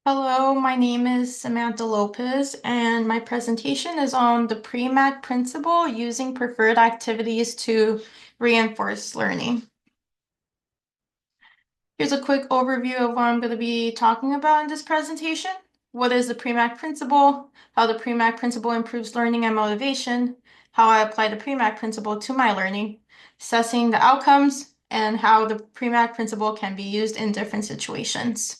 Hello, my name is Samantha Lopez, and my presentation is on the Premack Principle using preferred activities to reinforce learning. Here's a quick overview of what I'm going to be talking about in this presentation. What is the Premack Principle? How the Premack Principle improves learning and motivation, how I apply the Premack Principle to my learning, assessing the outcomes, and how the Premack Principle can be used in different situations.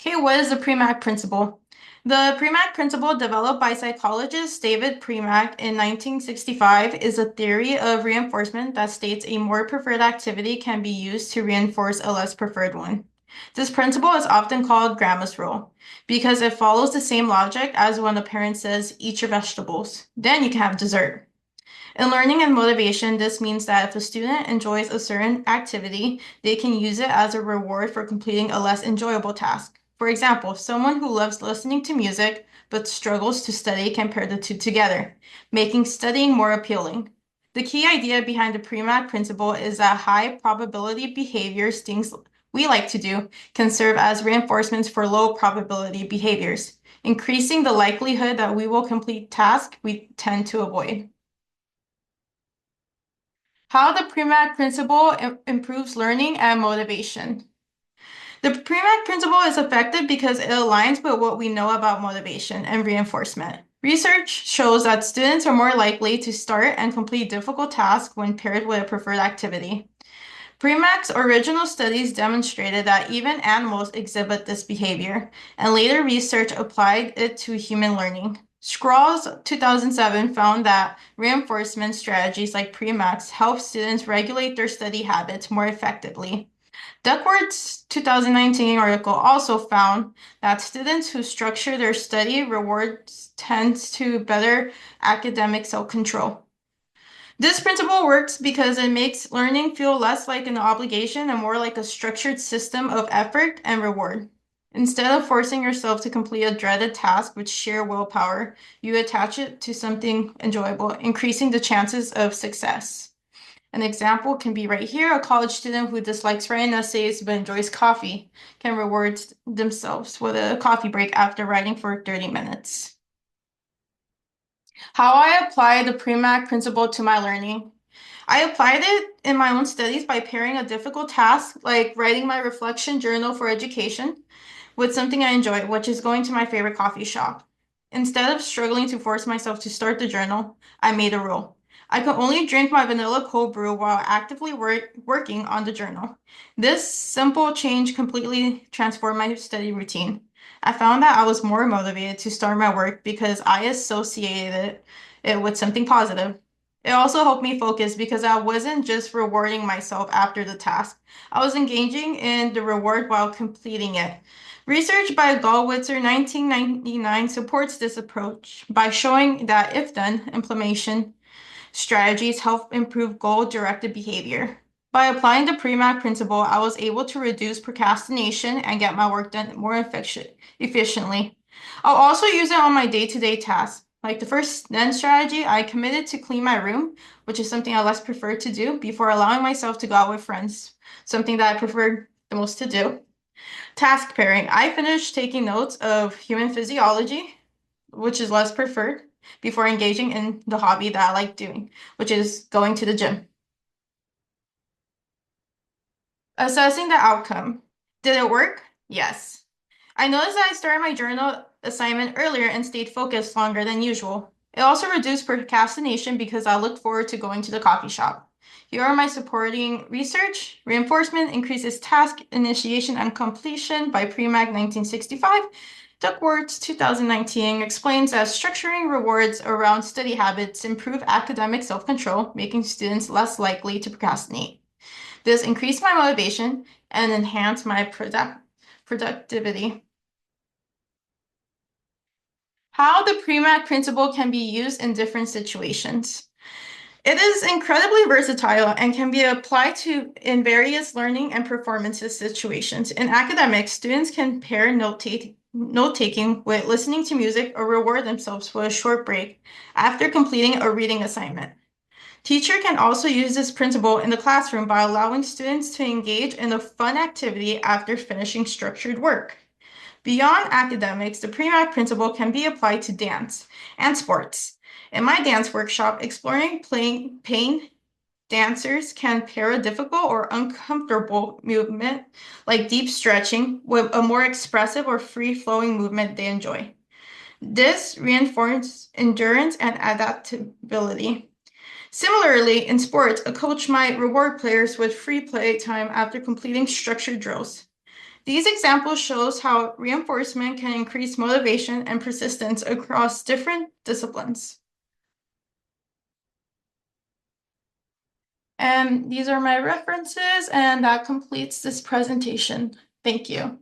Okay, what is the Premack Principle? The Premack Principle, developed by psychologist David Premack in 1965, is a theory of reinforcement that states a more preferred activity can be used to reinforce a less preferred one. This principle is often called Grandma's rule because it follows the same logic as when a parent says, "Eat your vegetables, then you can have dessert." In learning and motivation, this means that if a student enjoys a certain activity, they can use it as a reward for completing a less enjoyable task. For example, someone who loves listening to music but struggles to study can pair the two together, making studying more appealing. The key idea behind the Premack principle is that high probability behaviors, things we like to do, can serve as reinforcements for low probability behaviors, increasing the likelihood that we will complete tasks we tend to avoid. How the Premack Principle improves learning and motivation. The Premack Principle is effective because it aligns with what we know about motivation and reinforcement. Research shows that students are more likely to start and complete difficult tasks when paired with a preferred activity. Premack's original studies demonstrated that even animals exhibit this behavior, and later research applied it to human learning. Scrawl's 2007 found that reinforcement strategies like Premack's help students regulate their study habits more effectively. Duckworth's 2019 article also found that students who structure their study rewards tends to better academic self-control. This principle works because it makes learning feel less like an obligation and more like a structured system of effort and reward. Instead of forcing yourself to complete a dreaded task with sheer willpower, you attach it to something enjoyable, increasing the chances of success. An example can be right here. A college student who dislikes writing essays but enjoys coffee can reward themselves with a coffee break after writing for 30 minutes. How I apply the Premack principle to my learning. I applied it in my own studies by pairing a difficult task, like writing my reflection journal for education, with something I enjoy, which is going to my favorite coffee shop. Instead of struggling to force myself to start the journal, I made a rule. I could only drink my vanilla cold brew while actively working on the journal. This simple change completely transformed my study routine. I found that I was more motivated to start my work because I associated it with something positive. It also helped me focus because I wasn't just rewarding myself after the task. I was engaging in the reward while completing it. Research by Gallwitzer 1999 supports this approach by showing that if done, implementation strategies help improve goal-directed behavior. By applying the Premack principle, I was able to reduce procrastination and get my work done more efficiently. I'll also use it on my day-to-day tasks. Like the first then strategy, I committed to clean my room, which is something I less prefer to do before allowing myself to go out with friends, something that I preferred the most to do. Task pairing. I finished taking notes of human physiology, which is less preferred, before engaging in the hobby that I like doing, which is going to the gym. Assessing the outcome. Did it work? Yes. I noticed that I started my journal assignment earlier and stayed focused longer than usual. It also reduced procrastination because I looked forward to going to the coffee shop. Here are my supporting research. Reinforcement increases task initiation and completion by Premack 1965. Duckworth 2019 explains that structuring rewards around study habits improve academic self-control, making students less likely to procrastinate. This increased my motivation and enhanced my productivity. How the Premack principle can be used in different situations. It is incredibly versatile and can be applied to in various learning and performances situations. In academics, students can pair note-taking with listening to music or reward themselves with a short break after completing a reading assignment. Teacher can also use this principle in the classroom by allowing students to engage in a fun activity after finishing structured work. Beyond academics, the Premack principle can be applied to dance and sports. In my dance workshop, exploring playing pain, dancers can pair a difficult or uncomfortable movement, like deep stretching, with a more expressive or free-flowing movement they enjoy. This reinforces endurance and adaptability. Similarly, in sports, a coach might reward players with free play time after completing structured drills. These examples shows how reinforcement can increase motivation and persistence across different disciplines. And these are my references, and that completes this presentation. Thank you.